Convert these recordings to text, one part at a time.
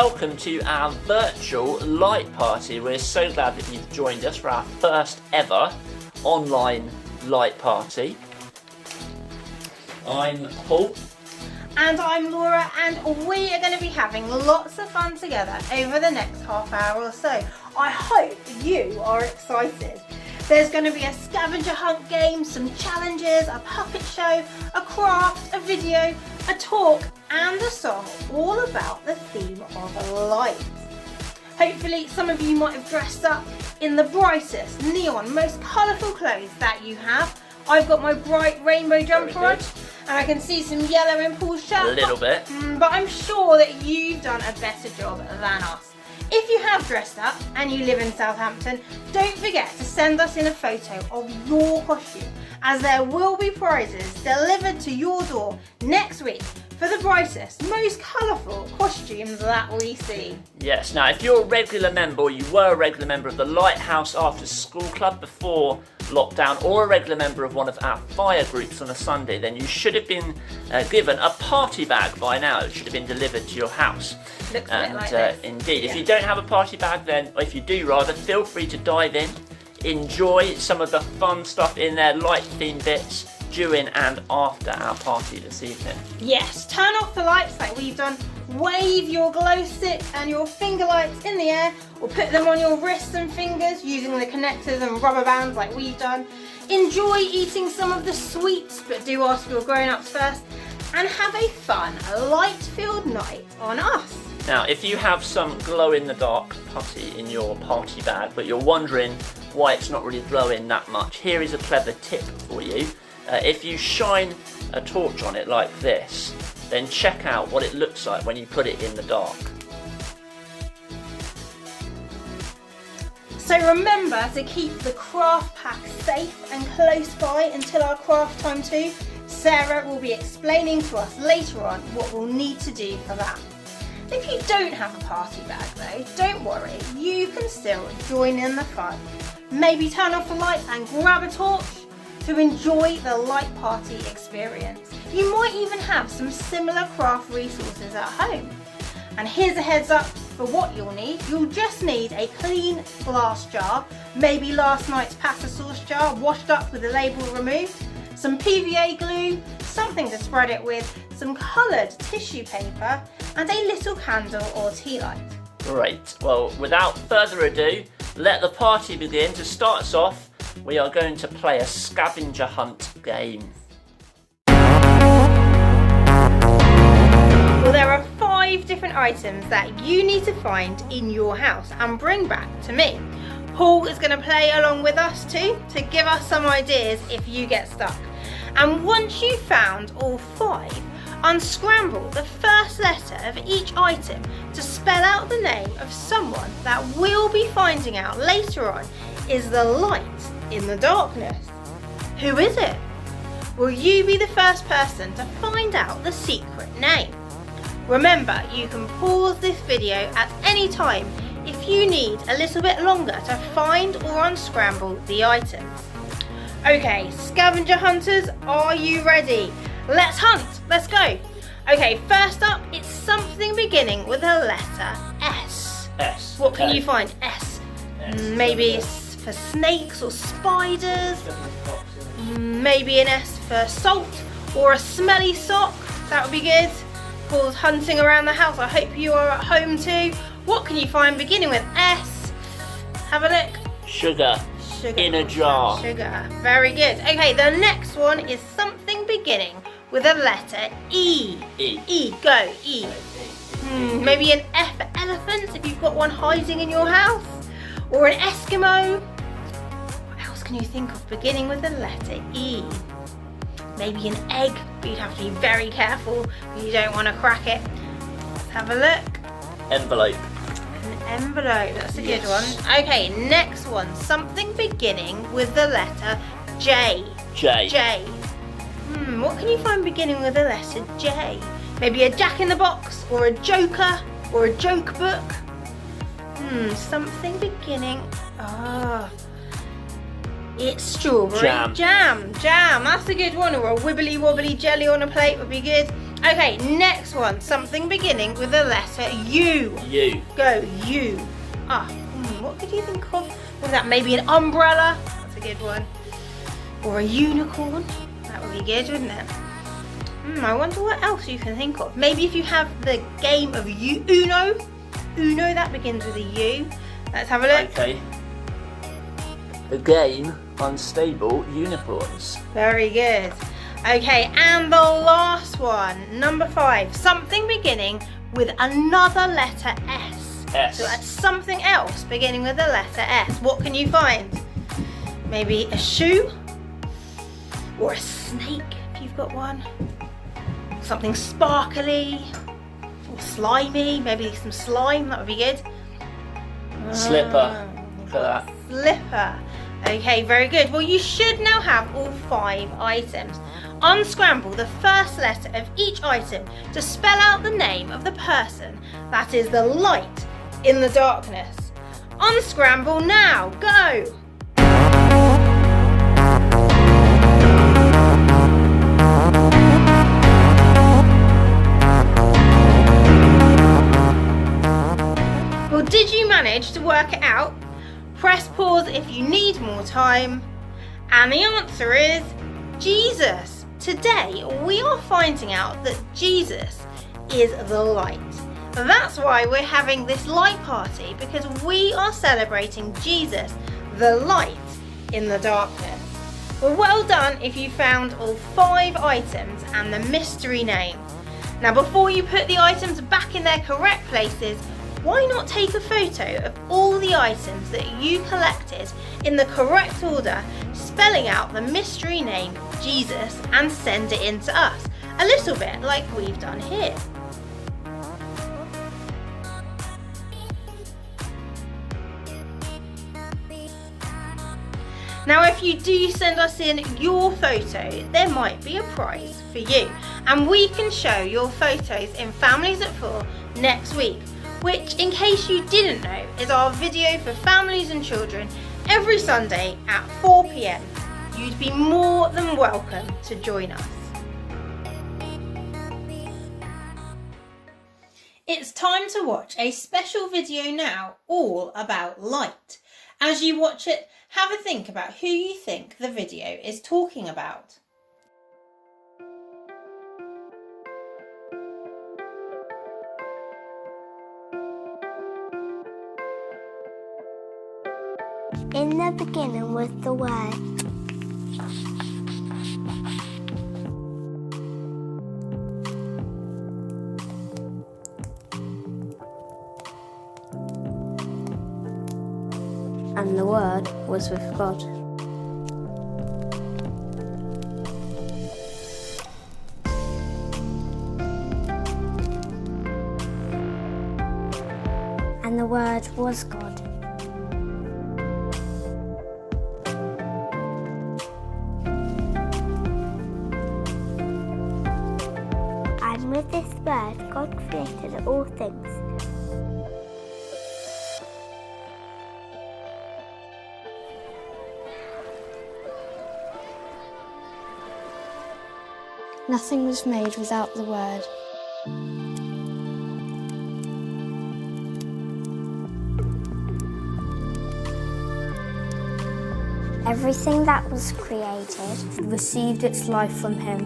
welcome to our virtual light party. We're so glad that you've joined us for our first ever online light party. I'm Paul. And I'm Laura, and we are going to be having lots of fun together over the next half hour or so. I hope you are excited. There's going to be a scavenger hunt game, some challenges, a puppet show, a craft, a video, a talk and a song all about the theme of light. Hopefully some of you might have dressed up in the brightest, neon, most colourful clothes that you have. I've got my bright rainbow jumper on, and I can see some yellow in Paul's shirt. A little bit. But I'm sure that you've done a better job than us. If you have dressed up and you live in Southampton, don't forget to send us in a photo of your costume, as there will be prizes delivered to your door next week for the brightest, most colourful costumes that we see. Yes, now if you're a regular member, or you were a regular member of the Lighthouse After School Club before lockdown, or a regular member of one of our fire groups on a Sunday, then you should have been given a party bag by now. It should have been delivered to your house. Looks a bit like this. Indeed, Yeah. If you don't have a party bag, then, or if you do rather, feel free to dive in, enjoy some of the fun stuff in there, light themed bits, during and after our party this evening. Yes, turn off the lights like we've done, wave your glow stick and your finger lights in the air, or put them on your wrists and fingers using the connectors and rubber bands like we've done. Enjoy eating some of the sweets, but do ask your grown-ups first, and have a fun, light-filled night on us. Now, if you have some glow-in-the-dark putty in your party bag, but you're wondering why it's not really glowing that much, here is a clever tip for you. If you shine a torch on it like this, then check out what it looks like when you put it in the dark. So remember to keep the craft pack safe and close by until our craft time too. Sarah will be explaining to us later on what we'll need to do for that. If you don't have a party bag though, don't worry, you can still join in the fun. Maybe turn off the lights and grab a torch to enjoy the light party experience. You might even have some similar craft resources at home. And here's a heads up for what you'll need. You'll just need a clean glass jar, maybe last night's pasta sauce jar washed up with the label removed, some PVA glue, something to spread it with, some coloured tissue paper, and a little candle or tea light. Great. Well, without further ado, let the party begin. To start us off, we are going to play a scavenger hunt game. Well, there are 5 different items that you need to find in your house and bring back to me. Paul is going to play along with us too to give us some ideas if you get stuck. And once you've found all 5, unscramble the first letter of each item to spell out the name of someone that we'll be finding out later on is the light in the darkness. Who is it? Will you be the first person to find out the secret name? Remember, you can pause this video at any time if you need a little bit longer to find or unscramble the items. Okay, scavenger hunters, are you ready? Let's hunt, let's go. Okay, first up, it's something beginning with a letter S. S. What can you find? S. Maybe it's for snakes or spiders. Maybe an S for salt or a smelly sock. That would be good. Paul's hunting around the house. I hope you are at home too. What can you find beginning with S? Have a look. Sugar. Sugar. In a jar. Sugar. Very good. Okay, the next one is something beginning with a letter E. E. E. Go. E. Maybe an F for elephant if you've got one hiding in your house. Or an Eskimo. What else can you think of beginning with the letter E? Maybe an egg, but you'd have to be very careful because you don't want to crack it. Let's have a look. Envelope. An envelope, that's a good one. Okay, next one. Something beginning with the letter J. J. J. What can you find beginning with the letter J? Maybe a Jack in the Box, or a Joker, or a joke book. Something beginning. It's strawberry Jam. Jam. That's a good one. Or a wibbly wobbly jelly on a plate would be good. Okay, next one. Something beginning with the letter U. U. Go, U. What could you think of? Was that maybe an umbrella? That's a good one. Or a unicorn? That would be good, wouldn't it? I wonder what else you can think of. Maybe if you have the game of Uno. Uno, that begins with a U. Let's have a look. Okay. The game Unstable Unicorns. Very good. Okay, and the last one, number 5. Something beginning with another letter S. S. So that's something else beginning with the letter S. What can you find? Maybe a shoe? Or a snake, if you've got one. Something sparkly or slimy. Maybe some slime, that would be good. Slipper. For that. Slipper. Okay, very good. Well, you should now have all 5 items. Unscramble the first letter of each item to spell out the name of the person that is the light in the darkness. Unscramble now. Go! Well, did you manage to work it out? Press pause if you need more time. And the answer is Jesus. Today we are finding out that Jesus is the light. That's why we're having this light party, because we are celebrating Jesus, the light in the darkness. Well done if you found all 5 items and the mystery name. Now, before you put the items back in their correct places, why not take a photo of all the items that you collected in the correct order, spelling out the mystery name Jesus, and send it in to us, a little bit like we've done here. Now, if you do send us in your photo, there might be a prize for you, and we can show your photos in Families at 4 next week, which, in case you didn't know, is our video for families and children every Sunday at 4 p.m. You'd be more than welcome to join us. It's time to watch a special video now all about light. As you watch it, have a think about who you think the video is talking about. In the beginning was the Word. And the Word was with God. And the Word was God. And with this Word, God created all things. Nothing was made without the Word. Everything that was created received its life from him.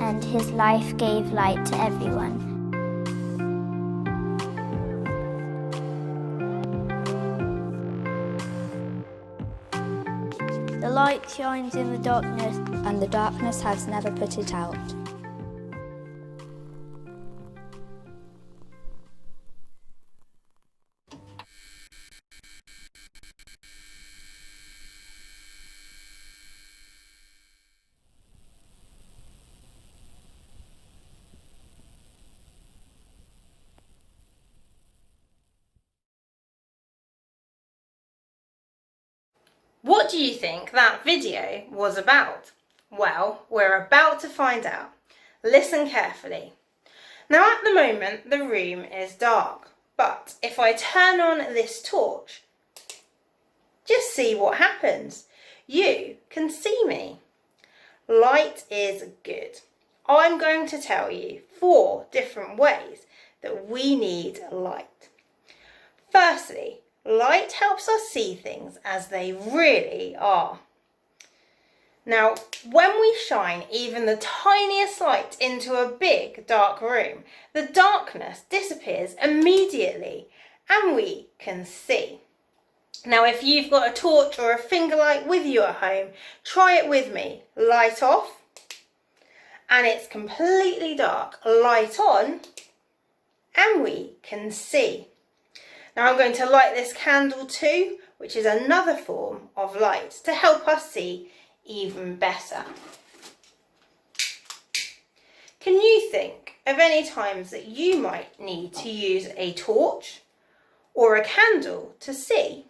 And his life gave light to everyone. The light shines in the darkness, and the darkness has never put it out. What do you think that video was about? Well, we're about to find out. Listen carefully. Now, at the moment, the room is dark, but if I turn on this torch, see what happens. You can see me. Light is good. I'm going to tell you 4 different ways that we need light. Firstly, light helps us see things as they really are. Now, when we shine even the tiniest light into a big dark room, the darkness disappears immediately and we can see. Now, if you've got a torch or a finger light with you at home, try it with me. Light off, and it's completely dark. Light on, and we can see. Now I'm going to light this candle too, which is another form of light to help us see even better. Can you think of any times that you might need to use a torch or a candle to see?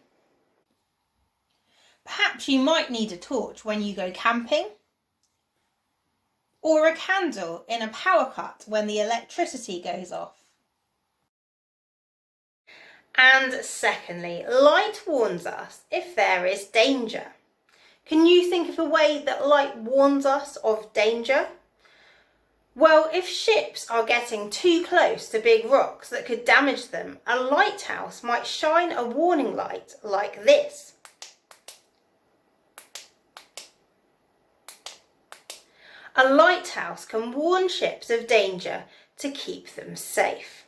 Perhaps you might need a torch when you go camping, or a candle in a power cut when the electricity goes off. And secondly, light warns us if there is danger. Can you think of a way that light warns us of danger? Well, if ships are getting too close to big rocks that could damage them, a lighthouse might shine a warning light like this. A lighthouse can warn ships of danger to keep them safe.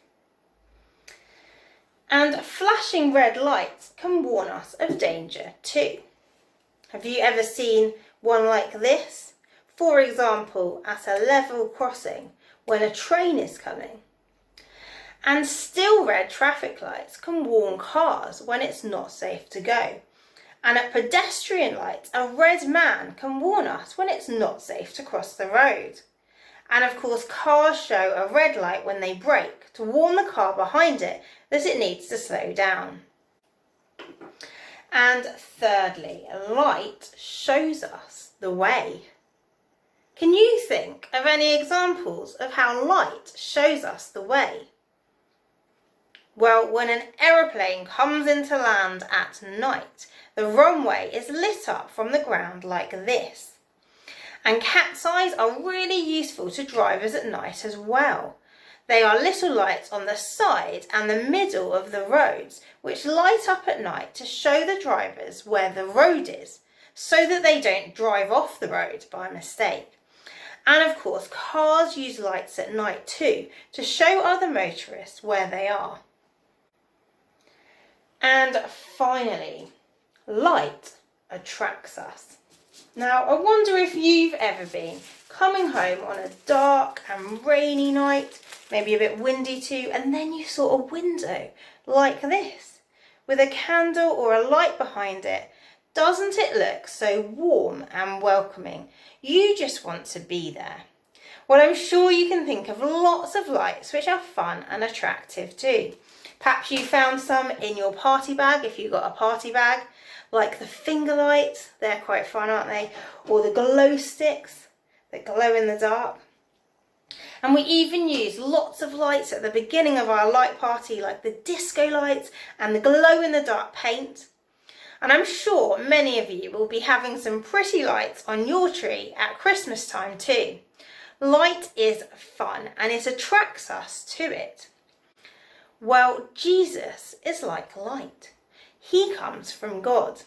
And flashing red lights can warn us of danger too. Have you ever seen one like this? For example, at a level crossing when a train is coming. And still red traffic lights can warn cars when it's not safe to go. And at pedestrian lights, a red man can warn us when it's not safe to cross the road. And of course, cars show a red light when they brake to warn the car behind it that it needs to slow down. And thirdly, light shows us the way. Can you think of any examples of how light shows us the way? Well, when an aeroplane comes into land at night, the runway is lit up from the ground like this. And cat's eyes are really useful to drivers at night as well. They are little lights on the side and the middle of the roads, which light up at night to show the drivers where the road is, so that they don't drive off the road by mistake. And of course, cars use lights at night too, to show other motorists where they are. And finally, light attracts us. Now, I wonder if you've ever been coming home on a dark and rainy night, maybe a bit windy too, and then you saw a window like this, with a candle or a light behind it. Doesn't it look so warm and welcoming? You just want to be there. Well, I'm sure you can think of lots of lights which are fun and attractive too. Perhaps you found some in your party bag if you've got a party bag, like the finger lights. They're quite fun, aren't they? Or the glow sticks that glow in the dark. And we even use lots of lights at the beginning of our light party, like the disco lights and the glow in the dark paint. And I'm sure many of you will be having some pretty lights on your tree at Christmas time too. Light is fun and it attracts us to it. Well, Jesus is like light. He comes from God.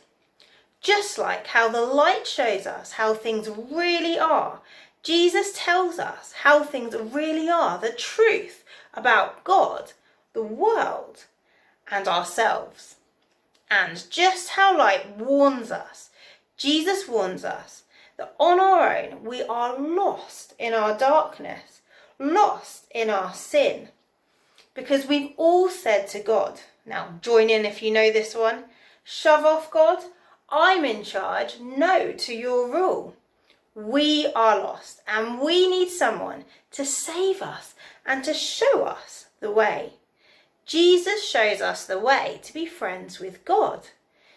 Just like how the light shows us how things really are, Jesus tells us how things really are, the truth about God, the world, and ourselves. And just how light warns us, Jesus warns us that on our own we are lost in our darkness, lost in our sin. Because we've all said to God, now join in if you know this one, shove off God, I'm in charge, no to your rule. We are lost and we need someone to save us and to show us the way. Jesus shows us the way to be friends with God.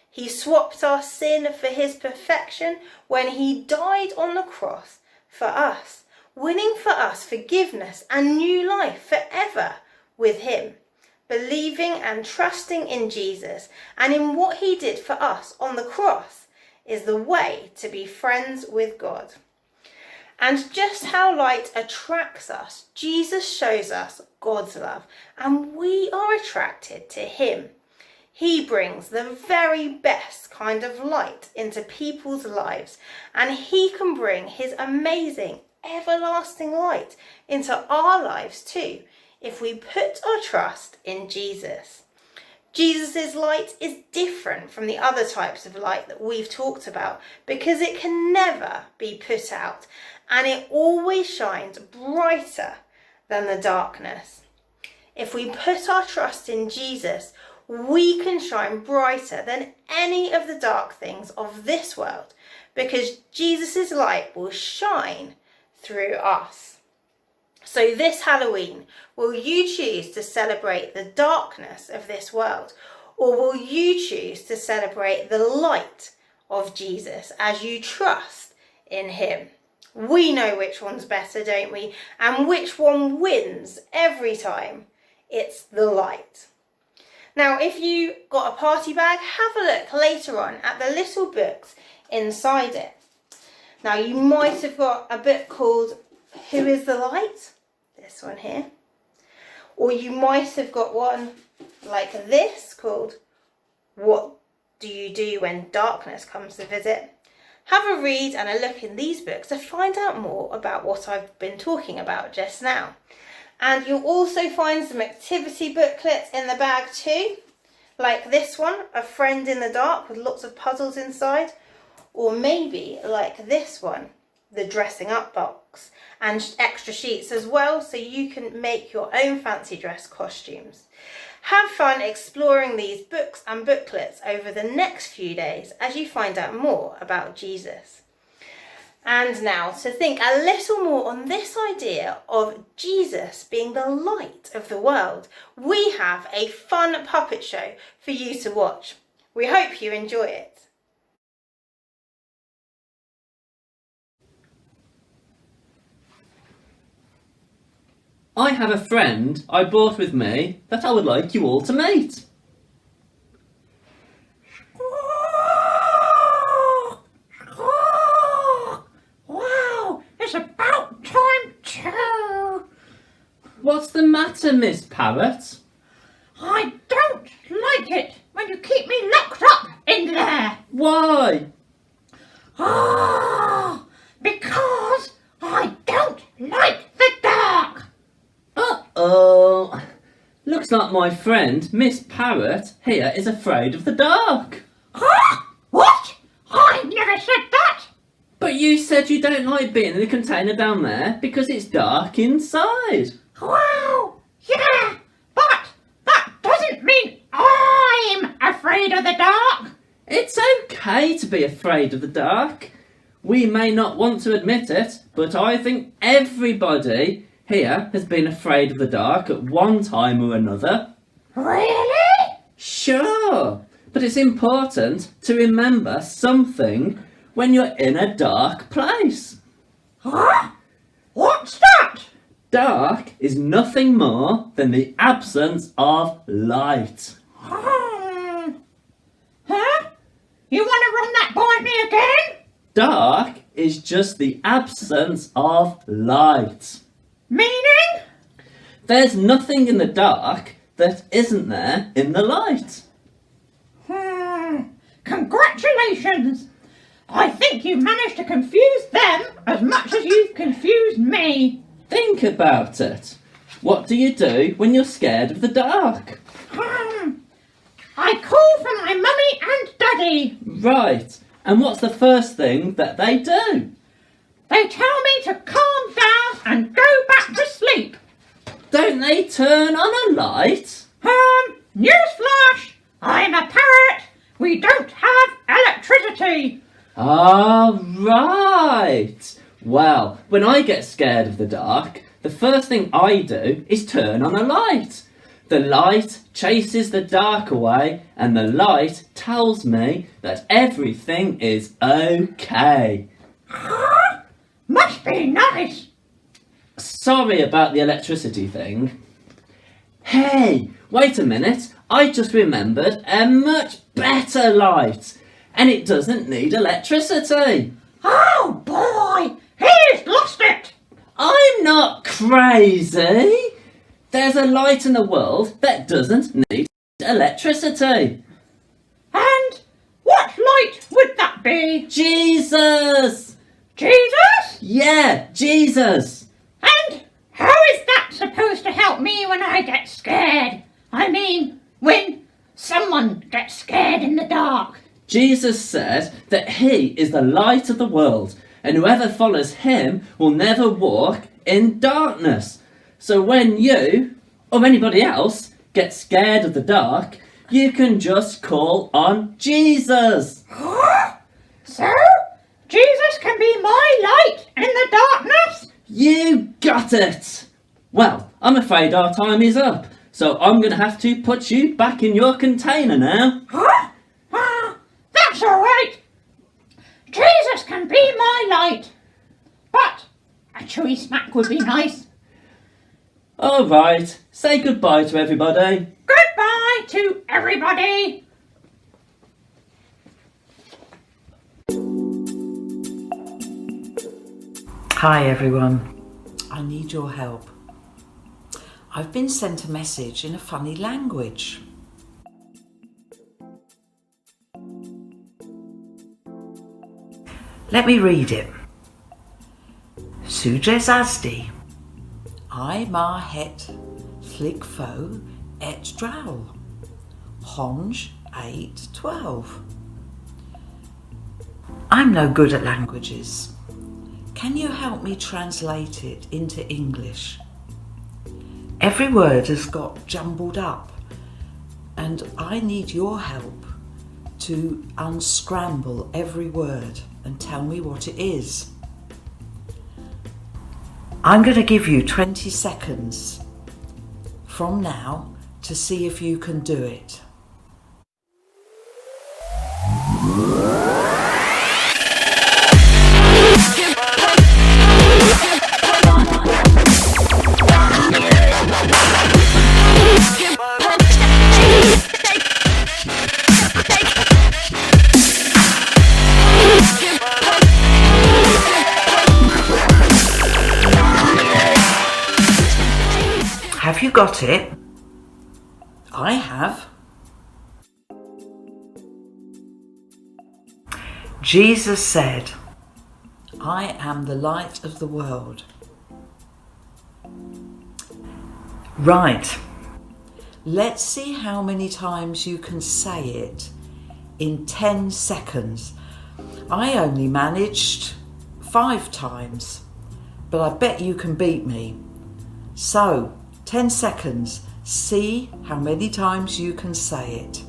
He swapped our sin for his perfection when he died on the cross for us, winning for us forgiveness and new life forever with him. believing and trusting in Jesus and in what he did for us on the cross is the way to be friends with God. And just how light attracts us, Jesus shows us God's love, and we are attracted to him. He brings the very best kind of light into people's lives, and he can bring his amazing, everlasting light into our lives too, if we put our trust in Jesus. Jesus' light is different from the other types of light that we've talked about because it can never be put out, and it always shines brighter than the darkness. If we put our trust in Jesus, we can shine brighter than any of the dark things of this world because Jesus' light will shine through us. So this Halloween, will you choose to celebrate the darkness of this world, or will you choose to celebrate the light of Jesus as you trust in him? We know which one's better, don't we? And which one wins every time? It's the light. Now, if you got a party bag, have a look later on at the little books inside it. Now, you might have got a book called Who is the Light? This one here. Or you might have got one like this called What Do You Do When Darkness Comes to Visit? Have a read and a look in these books to find out more about what I've been talking about just now. And you'll also find some activity booklets in the bag too, like this one, A Friend in the Dark, with lots of puzzles inside, or maybe like this one, the dressing up box, and extra sheets as well, so you can make your own fancy dress costumes. Have fun exploring these books and booklets over the next few days as you find out more about Jesus. And now to think a little more on this idea of Jesus being the light of the world, we have a fun puppet show for you to watch. We hope you enjoy it. I have a friend I brought with me that I would like you all to meet. Wow, it's about time too. What's the matter, Miss Parrot? I don't like it when you keep me locked up in there. Why? Because I don't like the dark. Uh-oh. Looks like my friend, Miss Parrot, here is afraid of the dark. What? I never said that. But you said you don't like being in the container down there because it's dark inside. Wow, yeah, but that doesn't mean I'm afraid of the dark. It's okay to be afraid of the dark. We may not want to admit it, but I think everybody here has been afraid of the dark at one time or another. Really? Sure, but it's important to remember something when you're in a dark place. Huh? What's that? Dark is nothing more than the absence of light. Huh? You want to run that by me again? Dark is just the absence of light. Meaning? There's nothing in the dark that isn't there in the light. Congratulations! I think you managed to confuse them as much as you've confused me. Think about it. What do you do when you're scared of the dark? I call for my mummy and daddy. Right. And what's the first thing that they do? They tell me to calm down and go back to sleep. Don't they turn on a light? Newsflash! I'm a parrot. We don't have electricity. Ah, right. Well, when I get scared of the dark, the first thing I do is turn on a light. The light chases the dark away, and the light tells me that everything is okay. Must be nice. Sorry about the electricity thing. Hey, Wait a minute, I just remembered a much better light. And it doesn't need electricity. Oh boy, he's lost it! I'm not crazy. There's a light in the world that doesn't need electricity. And what light would that be? Jesus! Jesus? Yeah, Jesus! And how is that supposed to help me when I get scared? I mean, when someone gets scared in the dark. Jesus said that he is the light of the world, and whoever follows him will never walk in darkness. So when you, or anybody else, get scared of the dark, you can just call on Jesus. So, Jesus can be my light in the darkness? You got it! Well, I'm afraid our time is up, so I'm going to have to put you back in your container now. That's all right. Jesus can be my light. But a chewy snack would be nice. All right, say goodbye to everybody. Goodbye to everybody. Hi everyone, I need your help. I've been sent a message in a funny language. Let me read it. Sujes asdi, I ma het fligfo et drowl, honge 8:12. I'm no good at languages. Can you help me translate it into English? Every word has got jumbled up and I need your help to unscramble every word and tell me what it is. I'm going to give you 20 seconds from now to see if you can do it. Have you got it? I have. Jesus said, I am the light of the world. Right. Let's see how many times you can say it in 10 seconds. I only managed 5 times, but I bet you can beat me. So, 10 seconds. See how many times you can say it.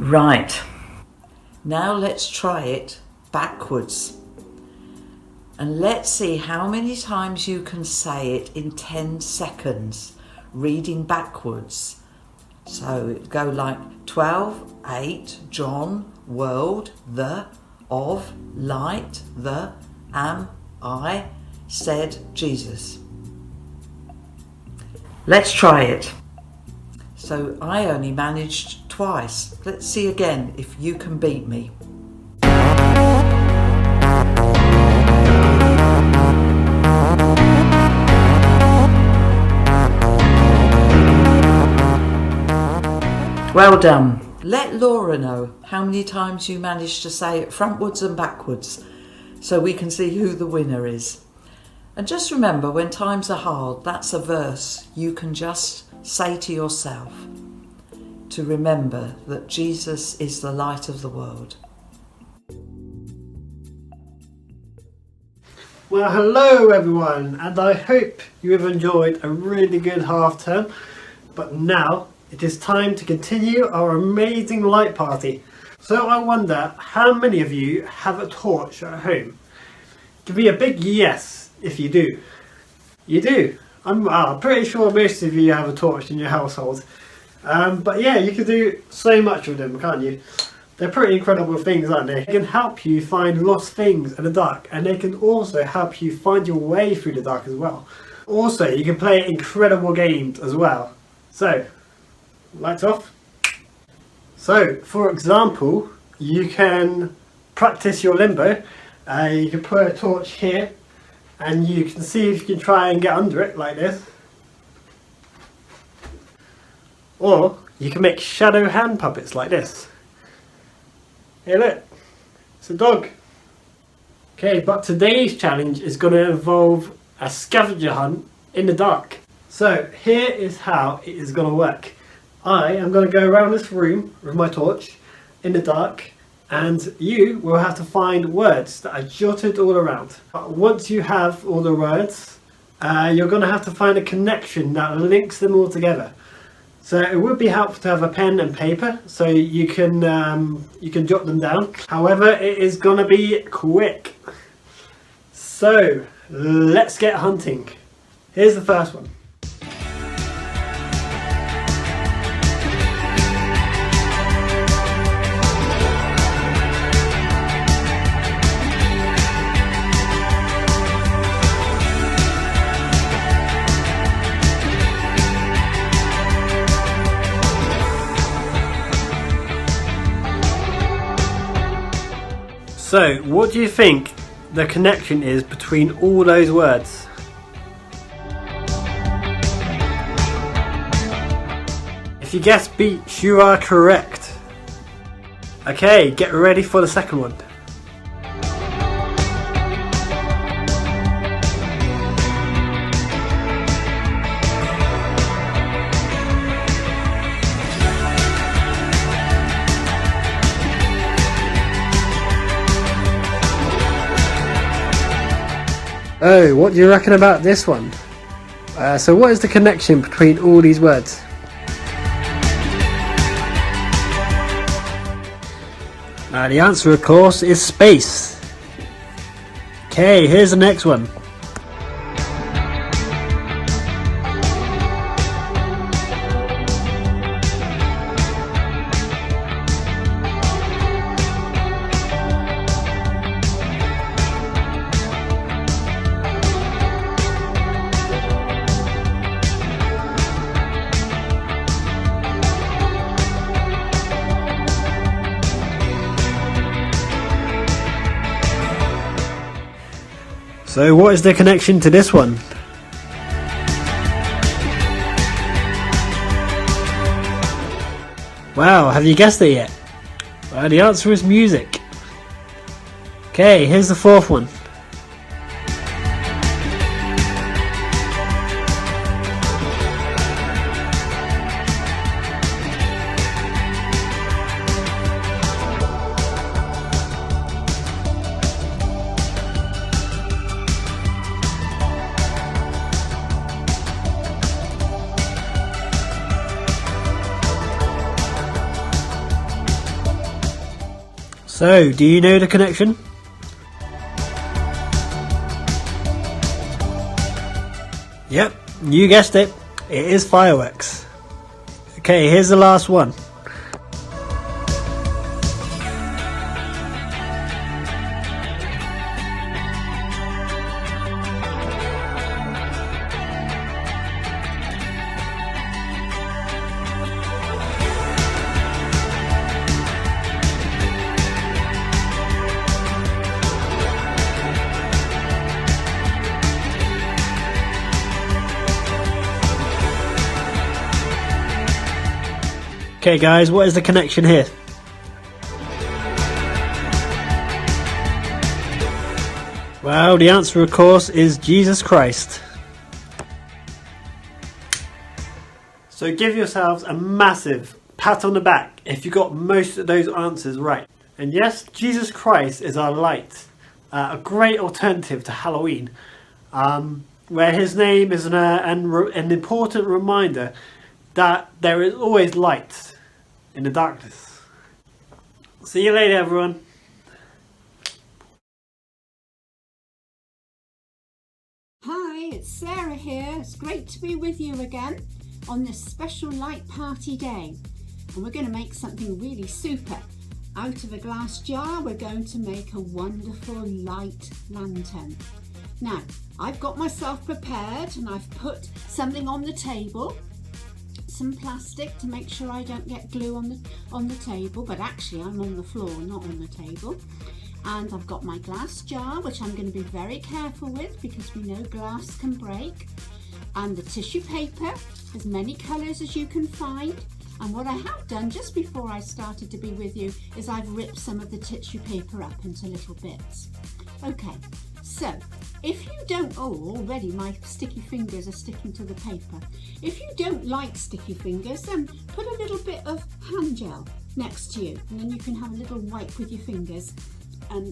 Right. Now let's try it backwards. And let's see how many times you can say it in 10 seconds, reading backwards. So it go like 12, 8, John, world, the, of, light, the, am, I, said, Jesus. Let's try it. So I only managed twice. Let's see again if you can beat me. Well done. Let Laura know how many times you managed to say it frontwards and backwards so we can see who the winner is. And just remember, when times are hard, that's a verse you can just say to yourself to remember that Jesus is the light of the world. Well, hello everyone, and I hope you have enjoyed a really good half term. But now it is time to continue our amazing light party. So I wonder how many of you have a torch at home? Give me a big yes if you do. You do. I'm pretty sure most of you have a torch in your household. But yeah, you can do so much with them, can't you? They're pretty incredible things, aren't they? They can help you find lost things in the dark, and they can also help you find your way through the dark as well. Also, you can play incredible games as well. So, lights off. So, for example, you can practice your limbo. You can put a torch here, and you can see if you can try and get under it like this. Or, you can make shadow hand puppets like this. Hey look, it's a dog. Okay, but today's challenge is going to involve a scavenger hunt in the dark. So here is how it is going to work. I am going to go around this room with my torch in the dark, and you will have to find words that are jotted all around. But once you have all the words, you're going to have to find a connection that links them all together. So it would be helpful to have a pen and paper so you can jot them down. However, it is gonna be quick. So let's get hunting. Here's the first one. So, what do you think the connection is between all those words? If you guess beach, you are correct. Okay, get ready for the second one. Oh, what do you reckon about this one? So what is the connection between all these words? The answer, of course, is space. Okay, here's the next one. So what is the connection to this one? Wow, have you guessed it yet? Well, the answer is music. Okay, here's the fourth one. So, do you know the connection? Yep, you guessed it. It is fireworks. Okay, here's the last one. Okay guys, what is the connection here? Well, the answer of course is Jesus Christ. So give yourselves a massive pat on the back if you got most of those answers right. And yes, Jesus Christ is our light, a great alternative to Halloween, where his name is an important reminder that there is always light in the darkness. See you later, everyone. Hi, it's Sarah here. It's great to be with you again. on this special light party day. And we're going to make something really super. Out of a glass jar, we're going to make a wonderful light lantern. Now, I've got myself prepared and I've put something on the table, some plastic to make sure I don't get glue on the table, but actually I'm on the floor, not on the table. And I've got my glass jar, which I'm going to be very careful with because we know glass can break. And the tissue paper, as many colours as you can find. And what I have done just before I started to be with you is I've ripped some of the tissue paper up into little bits. Okay, so if you don't, already my sticky fingers are sticking to the paper. If you don't like sticky fingers, then put a little bit of hand gel next to you and then you can have a little wipe with your fingers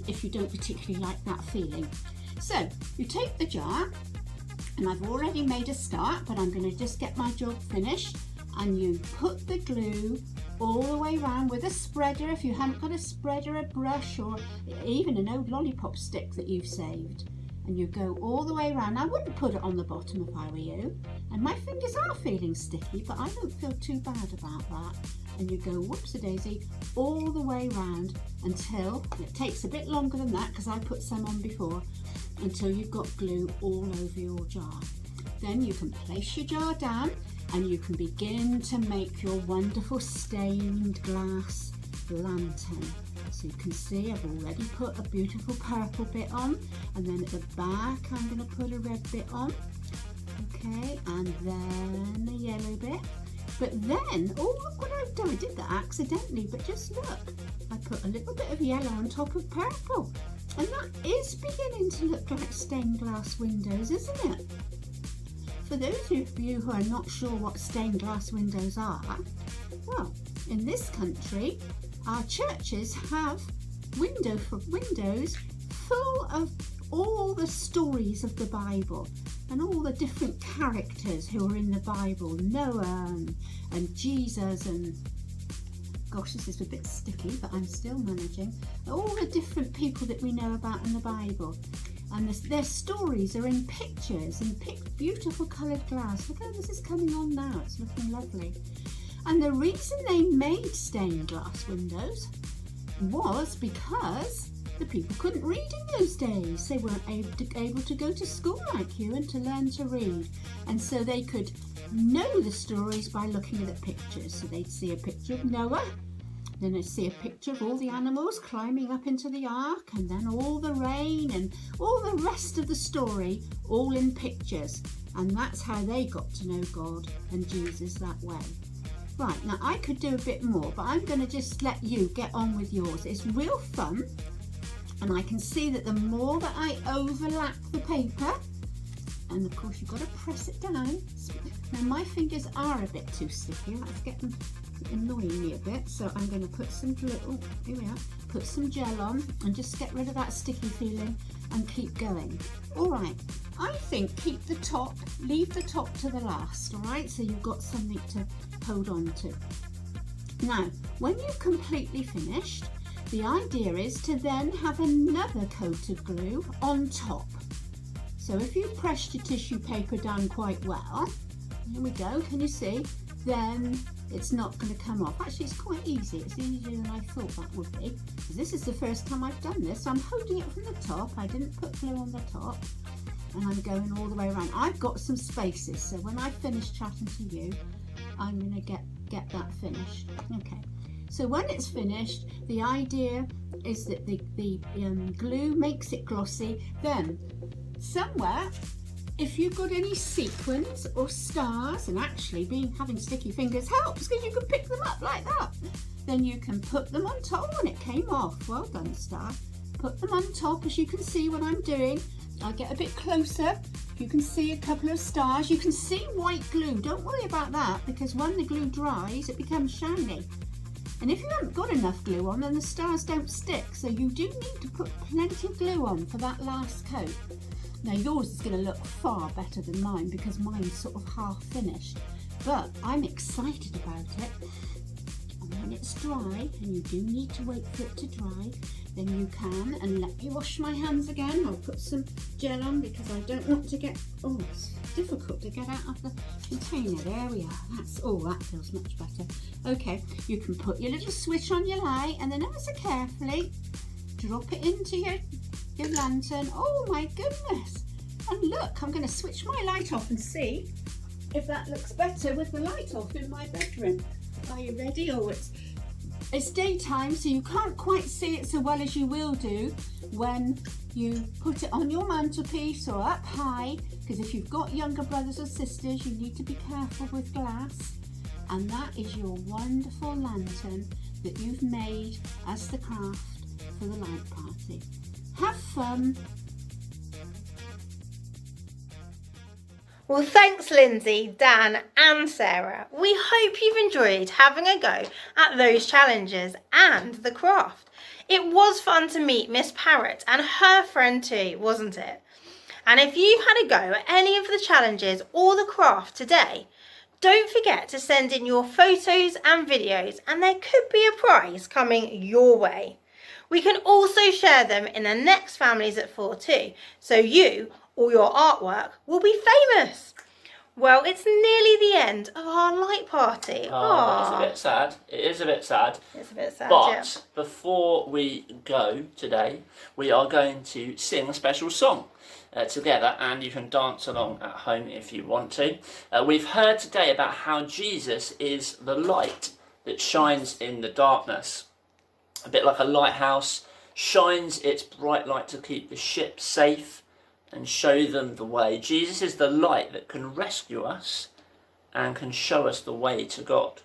if you don't particularly like that feeling. So you take the jar, and I've already made a start, but I'm going to just get my job finished, and you put the glue all the way around with a spreader. If you haven't got a spreader, a brush, or even an old lollipop stick that you've saved, and you go all the way around. I wouldn't put it on the bottom if I were you, and my fingers are feeling sticky, but I don't feel too bad about that. And you go whoops-a-daisy all the way around until, it takes a bit longer than that because I put some on before, until you've got glue all over your jar. Then you can place your jar down and you can begin to make your wonderful stained glass lantern. So you can see I've already put a beautiful purple bit on, and then at the back I'm going to put a red bit on. Okay, and then a yellow bit. But then, look what I've done. I did that accidentally, but just look. I put a little bit of yellow on top of purple. And that is beginning to look like stained glass windows, isn't it? For those of you who are not sure what stained glass windows are, well, in this country, our churches have windows full of all the stories of the Bible and all the different characters who are in the Bible, Noah and Jesus and, gosh, this is a bit sticky, but I'm still managing, all the different people that we know about in the Bible. And their stories are in pictures, in beautiful coloured glass. Look how this is coming on now, it's looking lovely. And the reason they made stained glass windows was because the people couldn't read in those days. They weren't able to go to school like you and to learn to read. And so they could know the stories by looking at the pictures. So they'd see a picture of Noah, then they'd see a picture of all the animals climbing up into the ark, and then all the rain and all the rest of the story, all in pictures. And that's how they got to know God and Jesus that way. Right, now I could do a bit more, but I'm going to just let you get on with yours. It's real fun. And I can see that the more that I overlap the paper, and of course you've got to press it down. Now my fingers are a bit too sticky, that's getting annoying me a bit, so I'm going to put some glue, here we are, put some gel on and just get rid of that sticky feeling and keep going. Alright, I think keep the top, leave the top to the last, alright, so you've got something to hold on to. Now, when you've completely finished, the idea is to then have another coat of glue on top. So if you've pressed your tissue paper down quite well, here we go, can you see? Then it's not going to come off. Actually, it's quite easy. It's easier than I thought that would be. This is the first time I've done this. So I'm holding it from the top. I didn't put glue on the top. And I'm going all the way around. I've got some spaces, so when I finish chatting to you, I'm going to get that finished. Okay. So when it's finished, the idea is that the glue makes it glossy. Then somewhere, if you've got any sequins or stars, and actually having sticky fingers helps because you can pick them up like that, then you can put them on top. And it came off. Well done, Star. Put them on top, as you can see what I'm doing. I'll get a bit closer. You can see a couple of stars. You can see white glue. Don't worry about that, because when the glue dries, it becomes shiny. And if you haven't got enough glue on, then the stars don't stick. So you do need to put plenty of glue on for that last coat. Now yours is going to look far better than mine because mine's sort of half finished. But I'm excited about it. And when it's dry, and you do need to wait for it to dry, then you can, and let me wash my hands again. I'll put some gel on because I don't want to get, oh, it's difficult to get out of the container. There we are. That feels much better. Okay, you can put your little switch on your light and then ever so carefully drop it into your lantern. Oh my goodness. And look, I'm going to switch my light off and see if that looks better with the light off in my bedroom. Are you ready? Oh, it's daytime, so you can't quite see it so well as you will do when you put it on your mantelpiece or up high, because if you've got younger brothers or sisters, you need to be careful with glass. And that is your wonderful lantern that you've made as the craft for the light party. Have fun. Well, thanks Lindsay, Dan and Sarah. We hope you've enjoyed having a go at those challenges and the craft. It was fun to meet Miss Parrot and her friend too, wasn't it? And if you've had a go at any of the challenges or the craft today, don't forget to send in your photos and videos, and there could be a prize coming your way. We can also share them in the next Families at 4 too, so you or your artwork will be famous. Well, it's nearly the end of our light party. Oh, that's a bit sad. It is a bit sad. It's a bit sad, But yeah. before we go today, we are going to sing a special song together, and you can dance along at home if you want to. We've heard today about how Jesus is the light that shines in the darkness. A bit like a lighthouse shines its bright light to keep the ship safe and show them the way. Jesus is the light that can rescue us and can show us the way to God.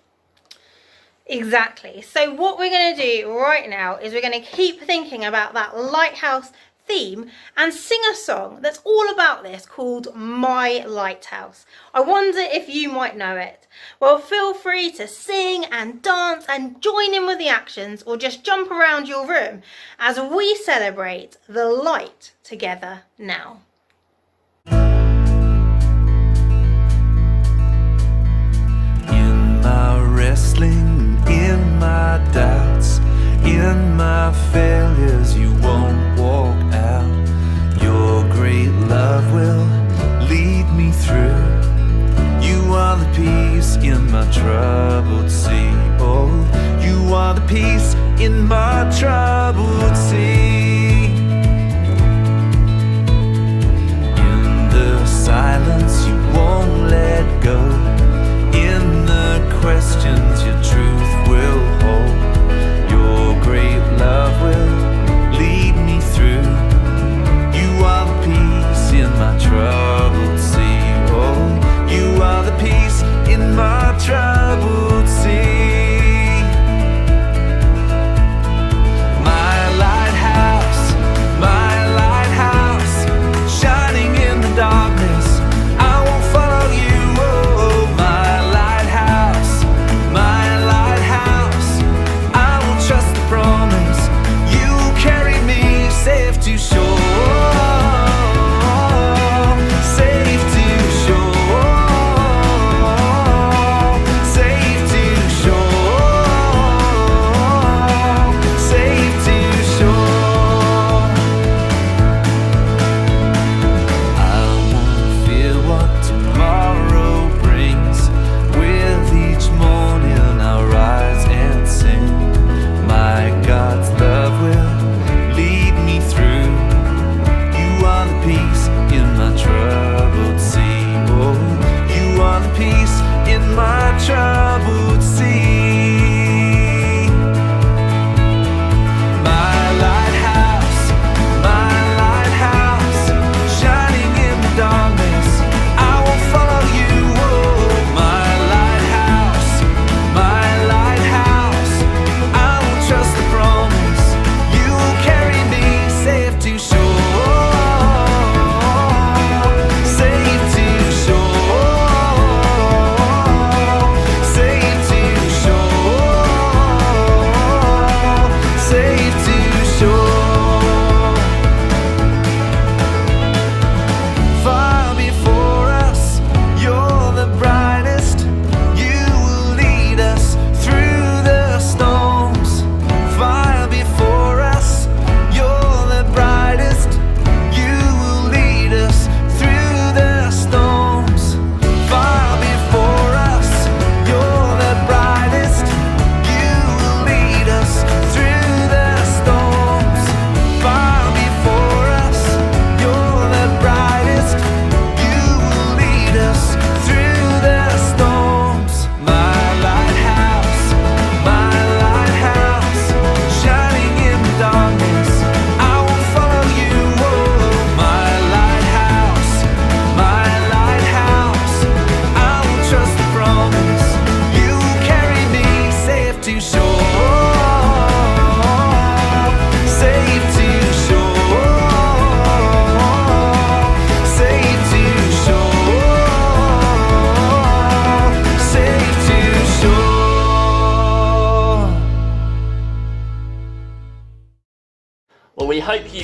Exactly. So what we're going to do right now is we're going to keep thinking about that lighthouse theme and sing a song that's all about this called My Lighthouse. I wonder if you might know it. Well, feel free to sing and dance and join in with the actions, or just jump around your room as we celebrate the light together now. In my wrestling, in my doubts, in my failures, you won't walk out. Your great love will lead me through. You are the peace in my troubled sea. Oh, you are the peace in my troubled sea. In the silence, you won't let go. In the questions, your truth will hold. Your great love will lead me through.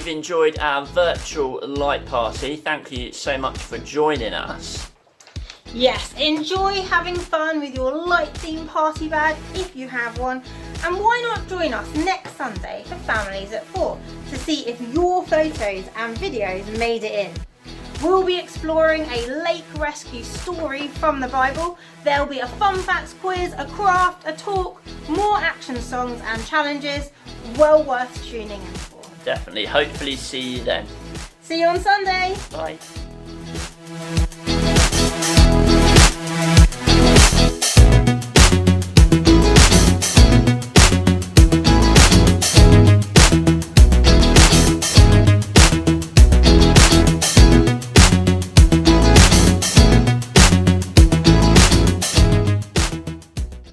you've enjoyed our virtual light party. Thank you so much for joining us. Yes, enjoy having fun with your light theme party bag if you have one. And why not join us next Sunday for Families at 4 to see if your photos and videos made it in. We'll be exploring a lake rescue story from the Bible. There'll be a fun facts quiz, a craft, a talk, more action songs and challenges. Well worth tuning in for. Definitely. Hopefully see you then. See you on Sunday. Bye.